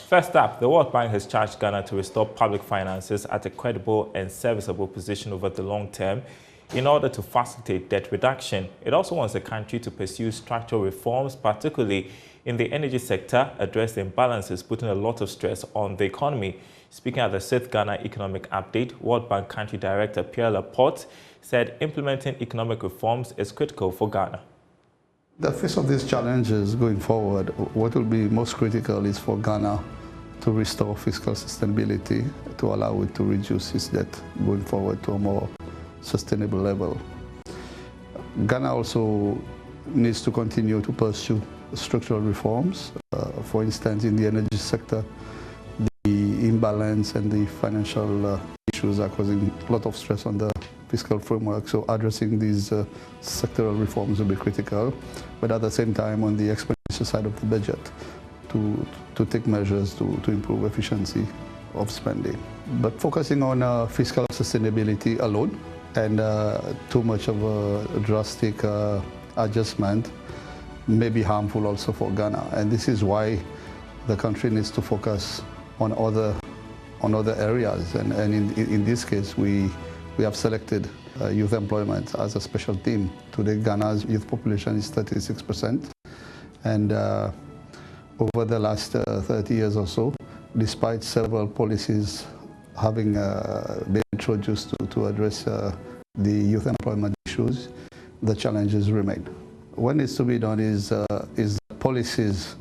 First up, the World Bank has charged Ghana to restore public finances at a credible and serviceable position over the long term in order to facilitate debt reduction. It also wants the country to pursue structural reforms, particularly in the energy sector, address the imbalances, putting a lot of stress on the economy. Speaking at the 6th Ghana Economic Update, World Bank Country Director Pierre Laporte said implementing economic reforms is critical for Ghana. The face of these challenges going forward, what will be most critical is for Ghana to restore fiscal sustainability, to allow it to reduce its debt going forward to a more sustainable level. Ghana also needs to continue to pursue structural reforms. For instance, in the energy sector, the imbalance and the financial issues are causing a lot of stress on the fiscal framework, so addressing these sectoral reforms will be critical, but at the same time on the expenditure side of the budget to take measures to improve efficiency of spending. But focusing on fiscal sustainability alone and too much of a drastic adjustment may be harmful also for Ghana, and this is why the country needs to focus on other areas, and in this case we have selected youth employment as a special theme. Today, Ghana's youth population is 36%. And over the last 30 years or so, despite several policies having been introduced to address the youth employment issues, the challenges remain. What needs to be done is policies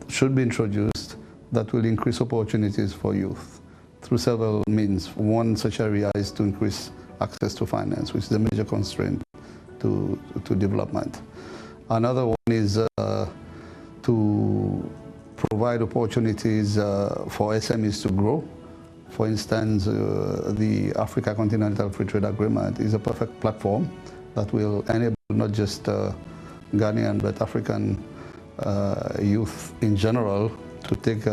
should be introduced that will increase opportunities for youth through several means. One such area is to increase access to finance, which is a major constraint to development. Another one is to provide opportunities for SMEs to grow. For instance, the Africa Continental Free Trade Agreement is a perfect platform that will enable not just Ghanaian but African youth in general to take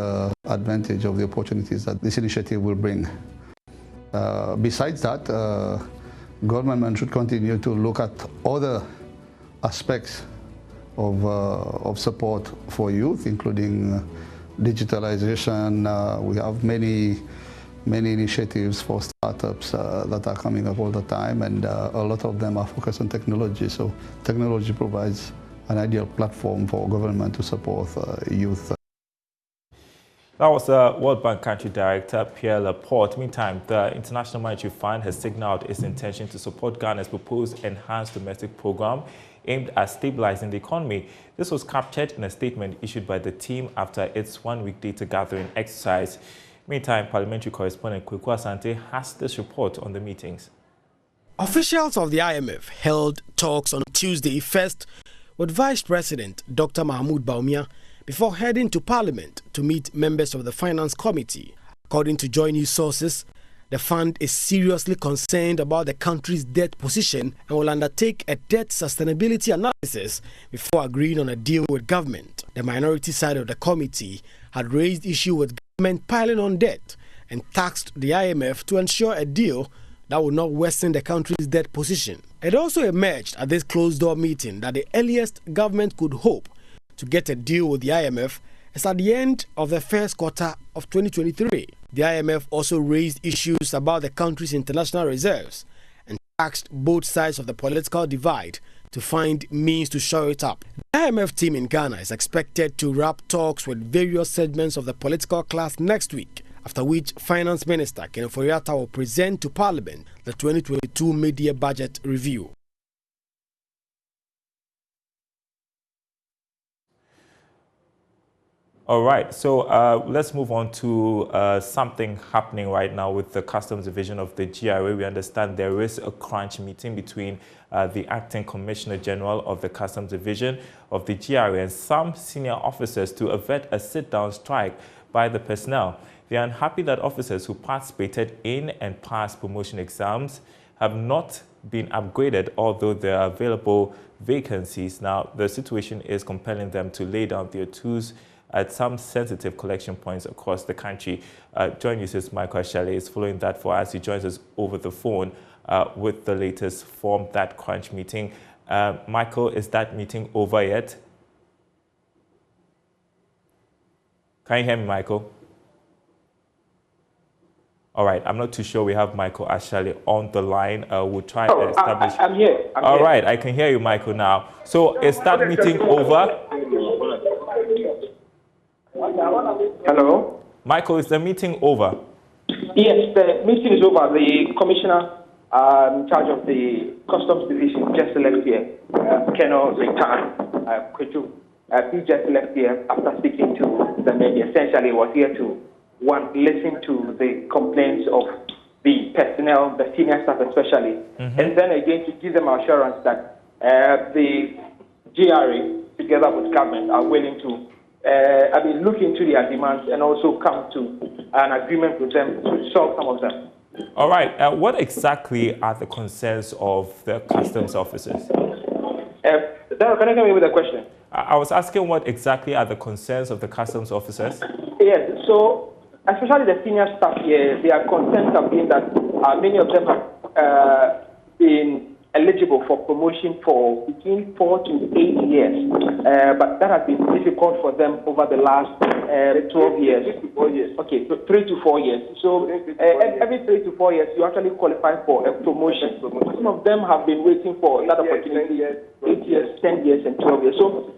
advantage of the opportunities that this initiative will bring. Besides that, government should continue to look at other aspects of support for youth, including digitalization. We have many initiatives for startups that are coming up all the time, and a lot of them are focused on technology. So technology provides an ideal platform for government to support youth. That was World Bank Country Director Pierre Laporte. Meantime, the International Monetary Fund has signaled its intention to support Ghana's proposed enhanced domestic program aimed at stabilizing the economy. This was captured in a statement issued by the team after its one-week data gathering exercise. Meantime, parliamentary correspondent Kwawu Asante has this report on the meetings. Officials of the IMF held talks on Tuesday first with Vice President Dr. Mahmoud Bawumia before heading to Parliament to meet members of the Finance Committee. According to JoyNews sources, the fund is seriously concerned about the country's debt position and will undertake a debt sustainability analysis before agreeing on a deal with government. The minority side of the committee had raised issue with government piling on debt and tasked the IMF to ensure a deal that would not worsen the country's debt position. It also emerged at this closed-door meeting that the earliest government could hope to get a deal with the IMF is at the end of the first quarter of 2023. The IMF also raised issues about the country's international reserves and tasked both sides of the political divide to find means to shore it up. The IMF team in Ghana is expected to wrap talks with various segments of the political class next week, after which Finance Minister Ken Ofori-Atta will present to Parliament the 2022 mid-year budget review. All right, so let's move on to something happening right now with the Customs Division of the GRA. We understand there is a crunch meeting between the Acting Commissioner General of the Customs Division of the GRA and some senior officers to avert a sit-down strike by the personnel. They are unhappy that officers who participated in and passed promotion exams have not been upgraded, although there are available vacancies. Now, the situation is compelling them to lay down their tools at some sensitive collection points across the country. JoyNews' Michael Ashale is following that for us. He joins us over the phone with the latest from that crunch meeting. Michael, is that meeting over yet? Can you hear me, Michael? All right, I'm not too sure we have Michael Ashali on the line. We'll try to establish. I'm here. All right, I can hear you, Michael, now. So is that meeting over? Hello? Michael, is the meeting over? Yes, the meeting is over. The commissioner in charge of the customs division just left here. Colonel Retan Kwawu. He just left here after speaking to the media. Essentially, was here to listen to the complaints of the personnel, the senior staff especially, and then again to give them assurance that the GRA, together with government, are willing to look into their demands and also come to an agreement with them to solve some of them. All right. What exactly are the concerns of the customs officers? Daryl, can I come in with a question? I was asking what exactly are the concerns of the customs officers? Yes, so especially the senior staff here, their concerns have been that many of them have been eligible for promotion for between 4 to 8 years, but that has been difficult for them over the last 12 years. 3 to 4 years. Okay, so 3 to 4 years. So every 3 to 4 years, you actually qualify for a promotion. Some of them have been waiting for that opportunity 8 years, 10 years, and 12 years. So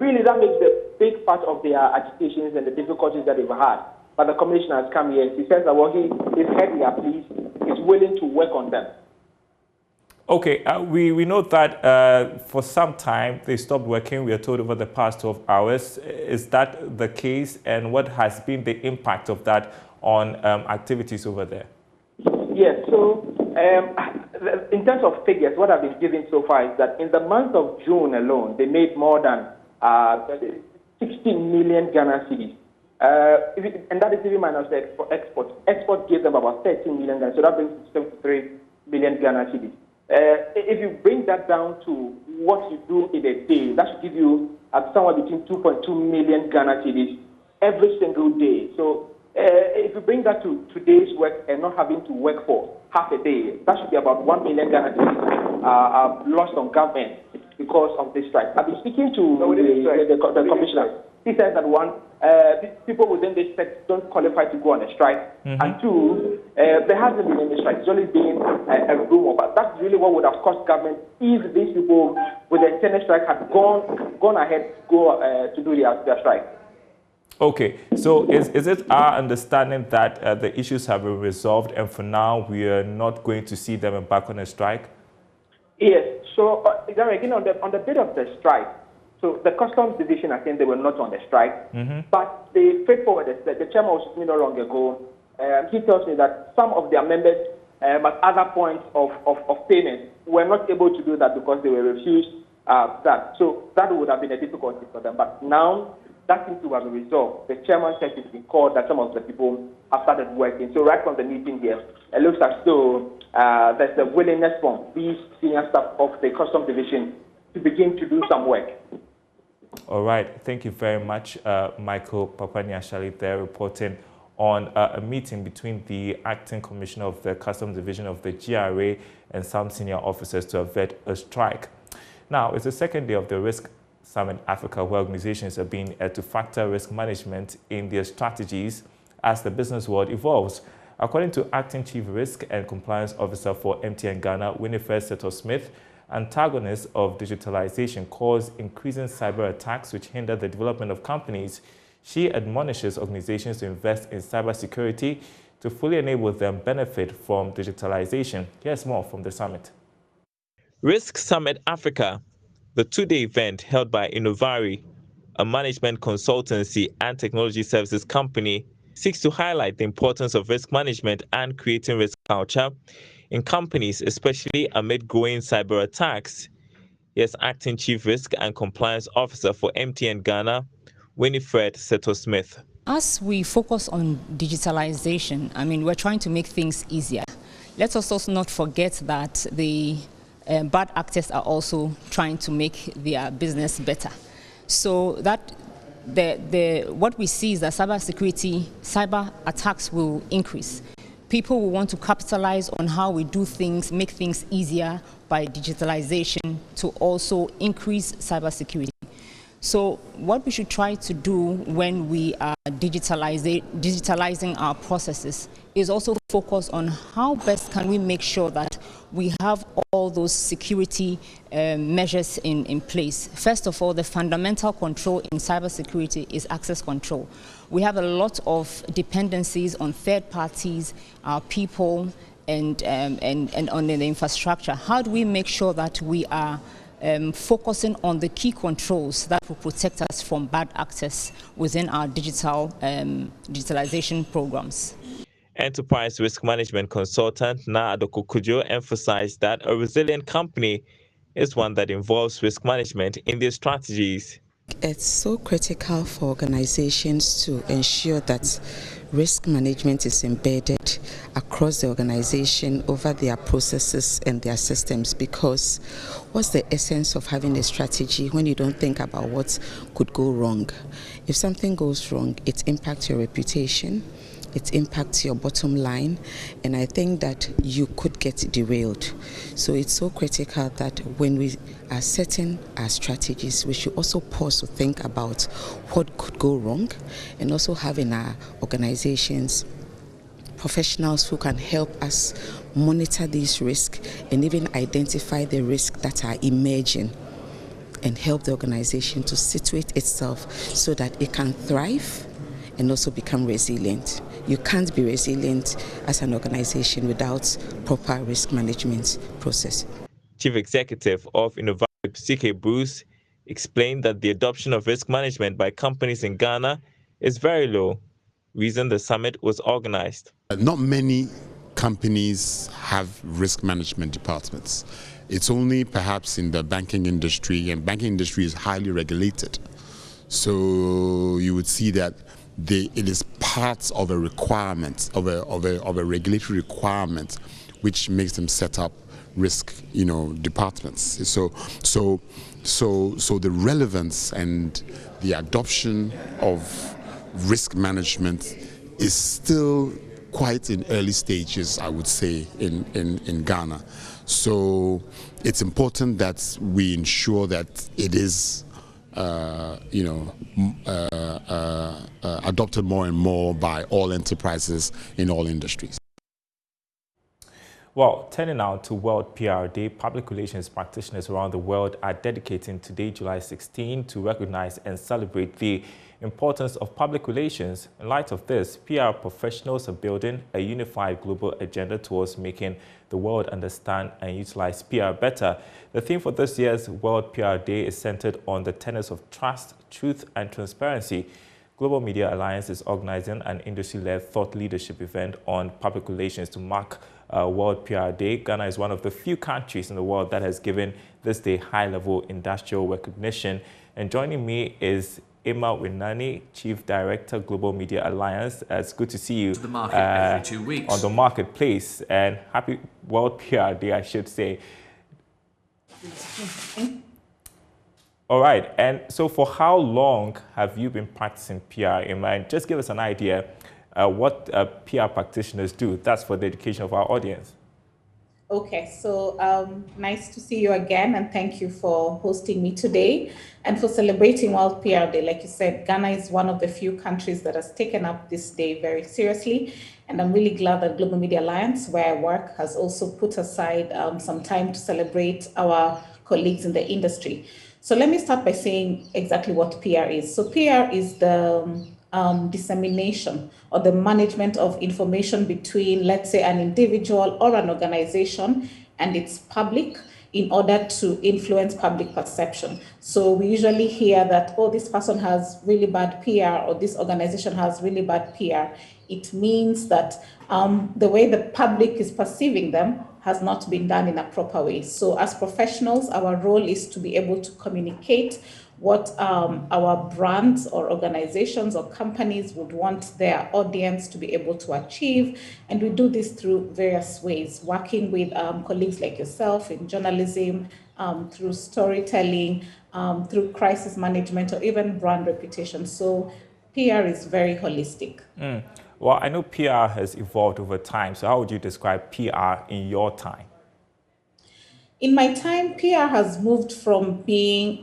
really, that makes the big part of their agitations and the difficulties that they've had. But the commissioner has come here and he says that he's heard their pleas, he's willing to work on them. Okay, we know that for some time they stopped working, we are told, over the past 12 hours. Is that the case? And what has been the impact of that on activities over there? Yes, so in terms of figures, what I've been given so far is that in the month of June alone, they made more than 16 million Ghana cedis. And that is even minus the export. Export gave them about 13 million Ghana, so that brings 73 million Ghana cedis. If you bring that down to what you do in a day, that should give you somewhere between 2.2 million Ghana cedis every single day. So if you bring that to today's work and not having to work for half a day, that should be about 1 million Ghana cedis lost on government because of this strike. I've been speaking to the commissioner. He says that people within this sector don't qualify to go on a strike, and two, there hasn't been any strike. It's only been a rumor. But that's really what would have cost government if these people with the tennis strike had gone ahead to do their strike. Okay, so is it our understanding that the issues have been resolved, and for now we are not going to see them back on a strike? Yes. So again, on the bit of the strike. So the customs division, I think they were not on the strike, but the freight forwarders, the chairman was with me not long ago. He tells me that some of their members at other points of payment were not able to do that because they were refused that. So that would have been a difficulty for them. But now that seems to have been resolved. The chairman said it's been called that some of the people have started working. So right from the meeting here, it looks as though there's a willingness from these senior staff of the customs division to begin to do some work. All right. Thank you very much, Michael Papaniashali, there reporting on a meeting between the acting commissioner of the Customs Division of the GRA and some senior officers to avert a strike. Now, it's the second day of the Risk Summit Africa, where organizations are being to factor risk management in their strategies as the business world evolves. According to Acting Chief Risk and Compliance Officer for MTN Ghana, Winifred Seto-Smith, antagonists of digitalization cause increasing cyber attacks which hinder the development of companies. She admonishes organizations to invest in cybersecurity to fully enable them benefit from digitalization. Here's more from the summit. Risk Summit Africa, the two-day event held by Innovari, a management consultancy and technology services company, seeks to highlight the importance of risk management and creating risk culture in companies, especially amid growing cyber attacks. Yes, Acting Chief Risk and Compliance Officer for MTN Ghana, Winifred Seto-Smith. As we focus on digitalization, we're trying to make things easier. Let us also not forget that the bad actors are also trying to make their business better. So that what we see is that cyber attacks will increase. People will want to capitalize on how we do things, make things easier by digitalization to also increase cybersecurity. So what we should try to do when we are digitalizing our processes is also focused on how best can we make sure that we have all those security measures in place. First of all, the fundamental control in cybersecurity is access control. We have a lot of dependencies on third parties, our people, and on the infrastructure. How do we make sure that we are focusing on the key controls that will protect us from bad actors within our digitalization programs? Enterprise risk management consultant Na Adokokujo emphasized that a resilient company is one that involves risk management in their strategies. It's so critical for organizations to ensure that risk management is embedded across the organization over their processes and their systems, because what's the essence of having a strategy when you don't think about what could go wrong? If something goes wrong, it impacts your reputation, it impacts your bottom line, and I think that you could get derailed. So it's so critical that when we are setting our strategies, we should also pause to think about what could go wrong, and also have in our organizations professionals who can help us monitor these risks and even identify the risks that are emerging, and help the organization to situate itself so that it can thrive and also become resilient. You can't be resilient as an organization without proper risk management process. Chief Executive of Innovative, CK Bruce, explained that the adoption of risk management by companies in Ghana is very low, reason the summit was organized. Not many companies have risk management departments. It's only perhaps in the banking industry, and banking industry is highly regulated. So you would see that it is part of a requirement, of a regulatory requirement, which makes them set up risk, departments. So the relevance and the adoption of risk management is still quite in early stages, I would say, in Ghana. So it's important that we ensure that it is adopted more and more by all enterprises in all industries. Well, turning now to World PR Day, public relations practitioners around the world are dedicating today, July 16, to recognize and celebrate the importance of public relations. In light of this, PR professionals are building a unified global agenda towards making the world understand and utilize PR better. The theme for this year's World PR Day is centered on the tenets of trust, truth, and transparency. Global Media Alliance is organizing an industry-led thought leadership event on public relations to mark World PR Day. Ghana is one of the few countries in the world that has given this day high-level industrial recognition. And joining me is Emma Winani, Chief Director, Global Media Alliance. It's good to see you to the market every 2 weeks. On the marketplace. And happy World PR Day, I should say. All right. And so for how long have you been practicing PR, Emma? And just give us an idea what PR practitioners do. That's for the education of our audience. Okay, so nice to see you again, and thank you for hosting me today and for celebrating World PR Day. Like you said, Ghana is one of the few countries that has taken up this day very seriously, and I'm really glad that Global Media Alliance, where I work, has also put aside some time to celebrate our colleagues in the industry. So let me start by saying exactly what PR is. So PR is the dissemination or the management of information between, let's say, an individual or an organization and its public in order to influence public perception. So we usually hear that, oh, this person has really bad PR or this organization has really bad PR. It means that the way the public is perceiving them has not been done in a proper way. So as professionals, our role is to be able to communicate what our brands or organizations or companies would want their audience to be able to achieve. And we do this through various ways, working with colleagues like yourself in journalism, through storytelling, through crisis management, or even brand reputation. So PR is very holistic. Well, I know PR has evolved over time. So how would you describe PR in your time? In my time, PR has moved from being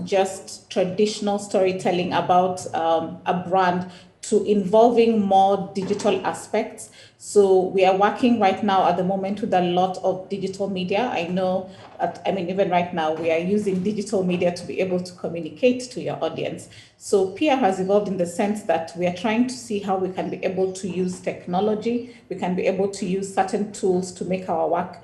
just traditional storytelling about a brand to involving more digital aspects. So we are working right now at the moment with a lot of digital media. I know that, even right now we are using digital media to be able to communicate to your audience. So PR has evolved in the sense that we are trying to see how we can be able to use technology. We can be able to use certain tools to make our work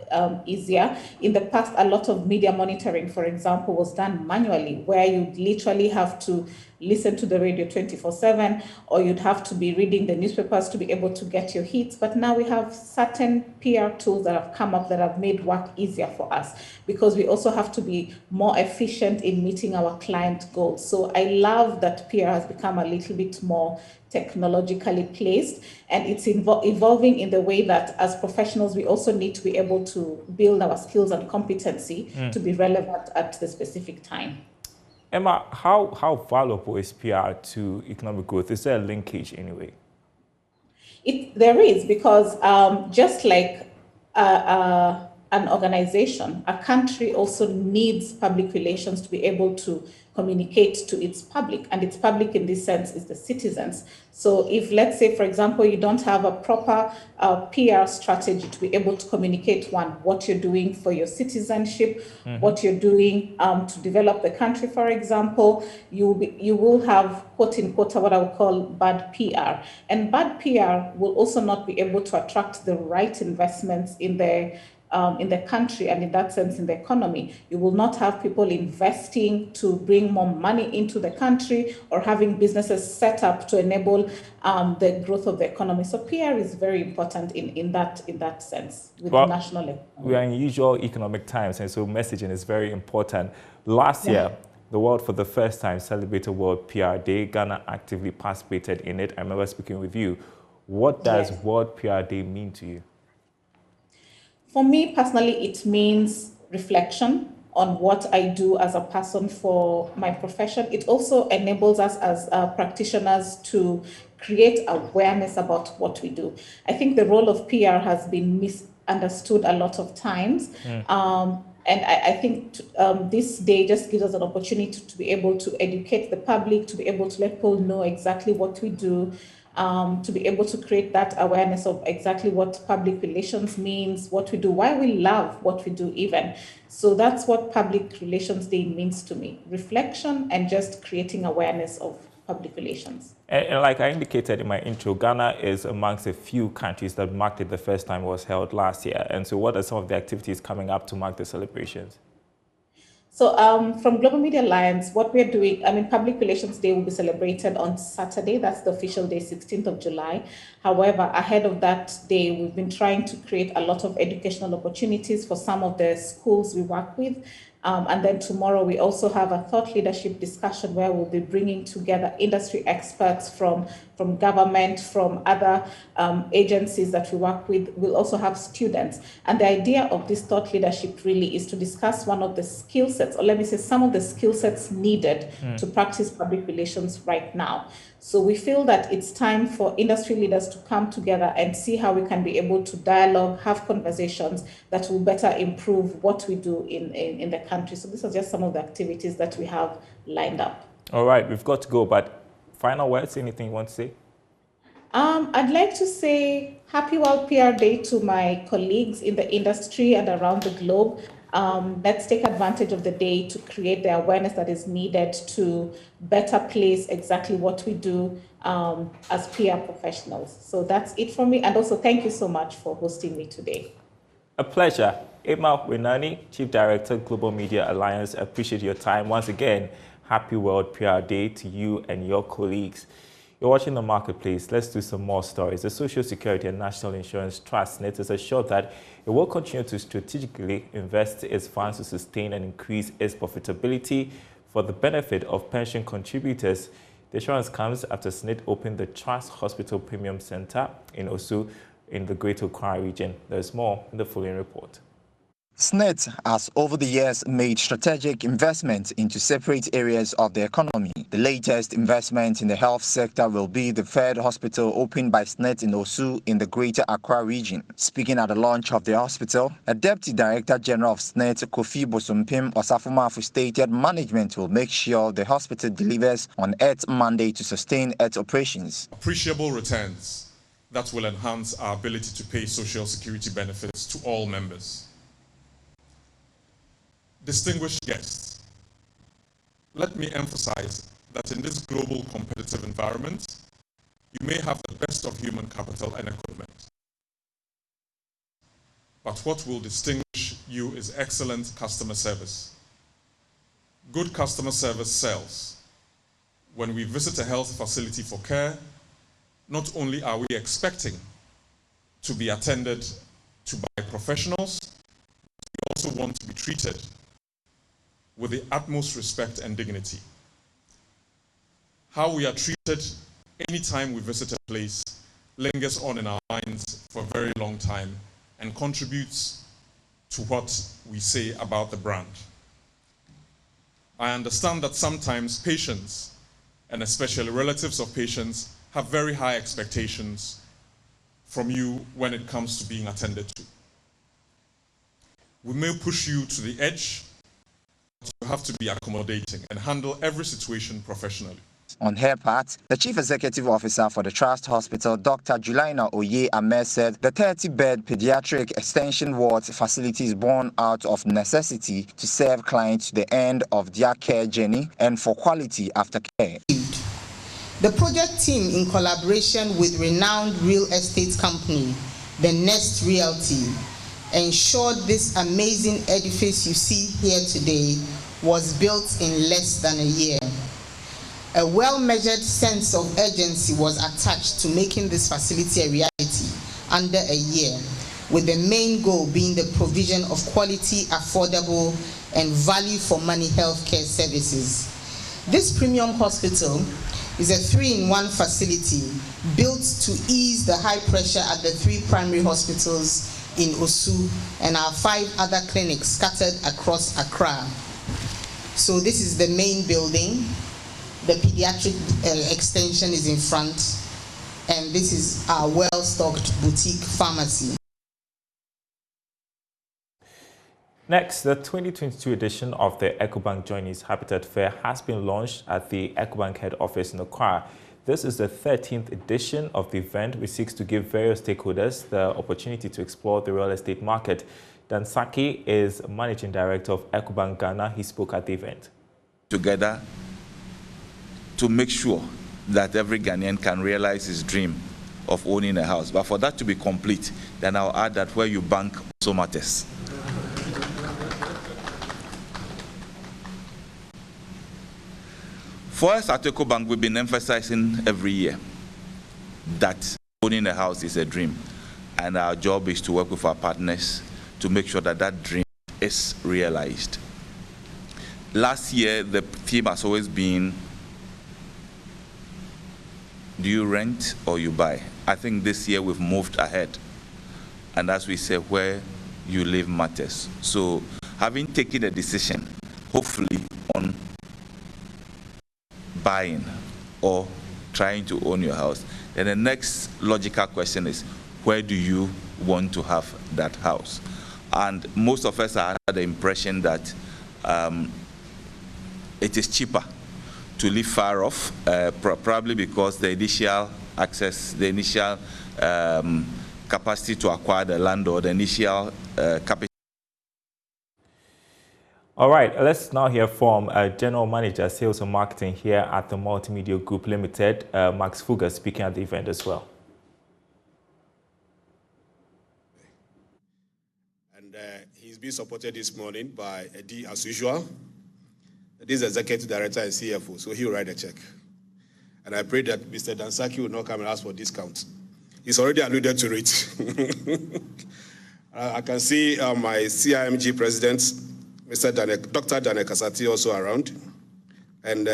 easier. In the past, a lot of media monitoring, for example, was done manually, where you literally have to listen to the radio 24/7, or you'd have to be reading the newspapers to be able to get your hits. But now we have certain PR tools that have come up that have made work easier for us, because we also have to be more efficient in meeting our client goals. So I love that PR has become a little bit more technologically placed, and it's evolving in the way that as professionals we also need to be able to build our skills and competency to be relevant at the specific time. Emma, how valuable is PR to economic growth? Is there a linkage anyway? There is, because just like an organization, a country also needs public relations to be able to communicate to its public, and its public in this sense is the citizens. So if, let's say, for example, you don't have a proper PR strategy to be able to communicate, what you're doing for your citizenship, what you're doing to develop the country, for example, you will have, quote unquote, what I would call bad PR. And bad PR will also not be able to attract the right investments in the country, and in that sense in the economy. You will not have people investing to bring more money into the country, or having businesses set up to enable the growth of the economy. So PR is very important in that sense with the national economy. We are in usual economic times, and so messaging is very important. Last year, the world for the first time celebrated World PR Day. Ghana actively participated in it. I remember speaking with you. What does World PR Day mean to you? For me personally, it means reflection on what I do as a person for my profession. It also enables us as practitioners to create awareness about what we do. I think the role of PR has been misunderstood a lot of times. And I think this day just gives us an opportunity to be able to educate the public, to be able to let people know exactly what we do, to be able to create that awareness of exactly what public relations means, what we do, why we love what we do even. So that's what Public Relations Day means to me: reflection and just creating awareness of public relations. And like I indicated in my intro, Ghana is amongst a few countries that marked it the first time it was held last year. And so what are some of the activities coming up to mark the celebrations? So from Global Media Alliance, what we're doing, Public Relations Day will be celebrated on Saturday. That's the official day, 16th of July. However, ahead of that day, we've been trying to create a lot of educational opportunities for some of the schools we work with. And then tomorrow, we also have a thought leadership discussion where we'll be bringing together industry experts from government, from other agencies that we work with. We'll also have students. And the idea of this thought leadership really is to discuss one of the skill sets, or let me say some of the skill sets needed to practice public relations right now. So we feel that it's time for industry leaders to come together and see how we can be able to dialogue, have conversations that will better improve what we do in the country. So these are just some of the activities that we have lined up. All right, we've got to go, but final words, anything you want to say? I'd like to say happy World PR Day to my colleagues in the industry and around the globe. Let's take advantage of the day to create the awareness that is needed to better place exactly what we do as PR professionals. So that's it for me. And also, thank you so much for hosting me today. A pleasure. Emma Wenani, Chief Director, Global Media Alliance. I appreciate your time. Once again, happy World PR Day to you and your colleagues. You're watching The Marketplace. Let's do some more stories. The Social Security and National Insurance Trust (NIT) has assured that it will continue to strategically invest its funds to sustain and increase its profitability for the benefit of pension contributors. The assurance comes after SNIT opened the Trust Hospital Premium Center in Osu in the Greater Accra region. There's more in the following report. SNIT has over the years made strategic investments into separate areas of the economy. The latest investment in the health sector will be the third hospital opened by SNIT in Osu in the Greater Accra region. Speaking at the launch of the hospital, a Deputy Director General of SNIT, Kofi Bosompim Osafumafu, stated management will make sure the hospital delivers on its mandate to sustain its operations. Appreciable returns that will enhance our ability to pay social security benefits to all members. Distinguished guests, let me emphasize that in this global competitive environment, you may have the best of human capital and equipment. But what will distinguish you is excellent customer service. Good customer service sells. When we visit a health facility for care, not only are we expecting to be attended to by professionals, we also want to be treated with the utmost respect and dignity. How we are treated anytime we visit a place lingers on in our minds for a very long time and contributes to what we say about the brand. I understand that sometimes patients, and especially relatives of patients, have very high expectations from you when it comes to being attended to. We may push you to the edge, but you have to be accommodating and handle every situation professionally. On her part, the Chief Executive Officer for the Trust Hospital, Dr. Julina Oye Ahmed, said the 30-bed pediatric extension ward facility is born out of necessity to serve clients to the end of their care journey and for quality aftercare. The project team, in collaboration with renowned real estate company, the Nest Realty, ensured this amazing edifice you see here today was built in less than a year. A well-measured sense of urgency was attached to making this facility a reality under a year, with the main goal being the provision of quality, affordable, and value-for-money healthcare services. This premium hospital is a 3-in-1 facility built to ease the high pressure at the 3 primary hospitals in Osu and our 5 other clinics scattered across Accra. So this is the main building. The pediatric extension is in front, and this is our well-stocked boutique pharmacy. Next, the 2022 edition of the Ecobank JoyNews Habitat Fair has been launched at the Ecobank head office in Accra. This is the 13th edition of the event, which seeks to give various stakeholders the opportunity to explore the real estate market. Dan Saki is Managing Director of Ecobank Ghana. He spoke at the event. Together to make sure that every Ghanaian can realize his dream of owning a house. But for that to be complete, then I'll add that where you bank also matters. For us at Ecobank, we've been emphasizing every year that owning a house is a dream. And our job is to work with our partners to make sure that that dream is realized. Last year, the theme has always been, do you rent or you buy? I think this year we've moved ahead. And as we say, where you live matters. So having taken a decision, hopefully on buying or trying to own your house, then the next logical question is, where do you want to have that house? And most of us are under the impression that it is cheaper to live far off, probably because the initial access, the initial capacity to acquire the land or the initial capital. All right, let's now hear from General Manager, Sales and Marketing here at the Multimedia Group Limited, Max Fuga, speaking at the event as well. And he's been supported this morning by Eddie, as usual. This is Executive Director and CFO, so he'll write a check. And I pray that Mr. Dansaki will not come and ask for discounts. He's already alluded to it. I can see my CIMG President, Dr. Daniel Kasati, also around. And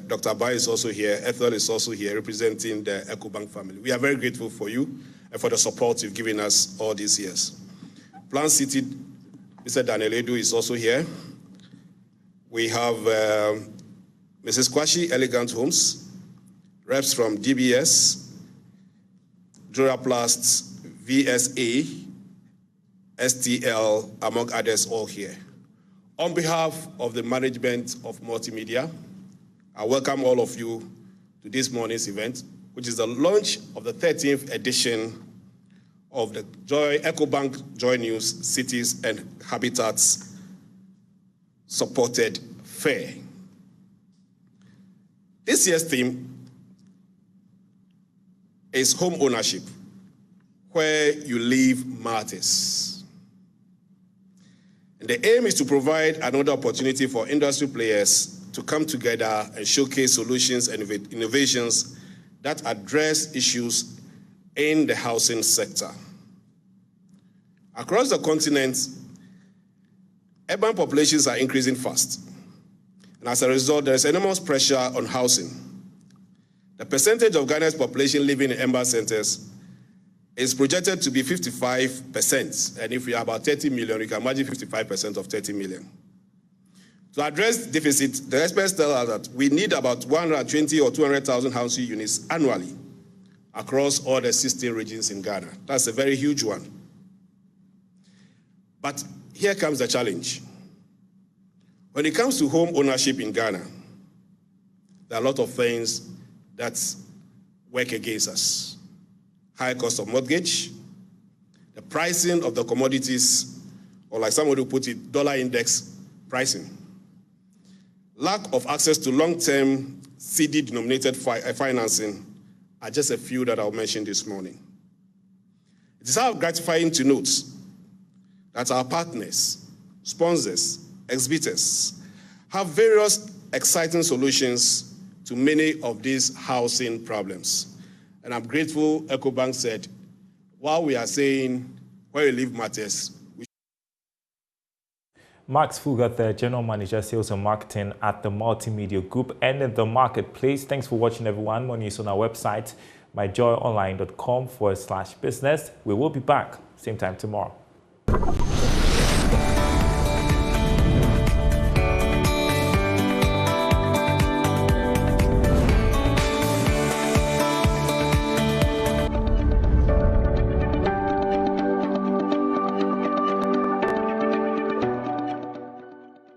Dr. Bai is also here. Ethel is also here, representing the Ecobank family. We are very grateful for you and for the support you've given us all these years. Plan City, Mr. Daniel Edu is also here. We have Mrs. Kwashi Elegant Homes, reps from DBS, Duraplast, VSA, STL, among others, all here. On behalf of the management of Multimedia, I welcome all of you to this morning's event. which is the launch of the 13th edition of the Ecobank JoyNews Cities and Habitats supported fair. This year's theme is home ownership, where you live matters. And the aim is to provide another opportunity for industry players to come together and showcase solutions and innovations that address issues in the housing sector. Across the continent, urban populations are increasing fast. And as a result, there is enormous pressure on housing. The percentage of Ghana's population living in urban centers is projected to be 55%. And if we are about 30 million, you can imagine 55% of 30 million. To address deficit, the experts tell us that we need about 120 or 200,000 housing units annually across all the 16 regions in Ghana. That's a very huge one. But here comes the challenge. When it comes to home ownership in Ghana, there are a lot of things that work against us. High cost of mortgage, the pricing of the commodities, or like somebody who put it, dollar index pricing. Lack of access to long-term CD-denominated financing are just a few that I'll mention this morning. It is gratifying to note that our partners, sponsors, exhibitors have various exciting solutions to many of these housing problems. And I'm grateful Ecobank said, while we are saying where you live matters. Max Fugard, the General Manager, Sales and Marketing at the Multimedia Group and the Marketplace. Thanks for watching, everyone. More news on our website, myjoyonline.com/business. We will be back same time tomorrow.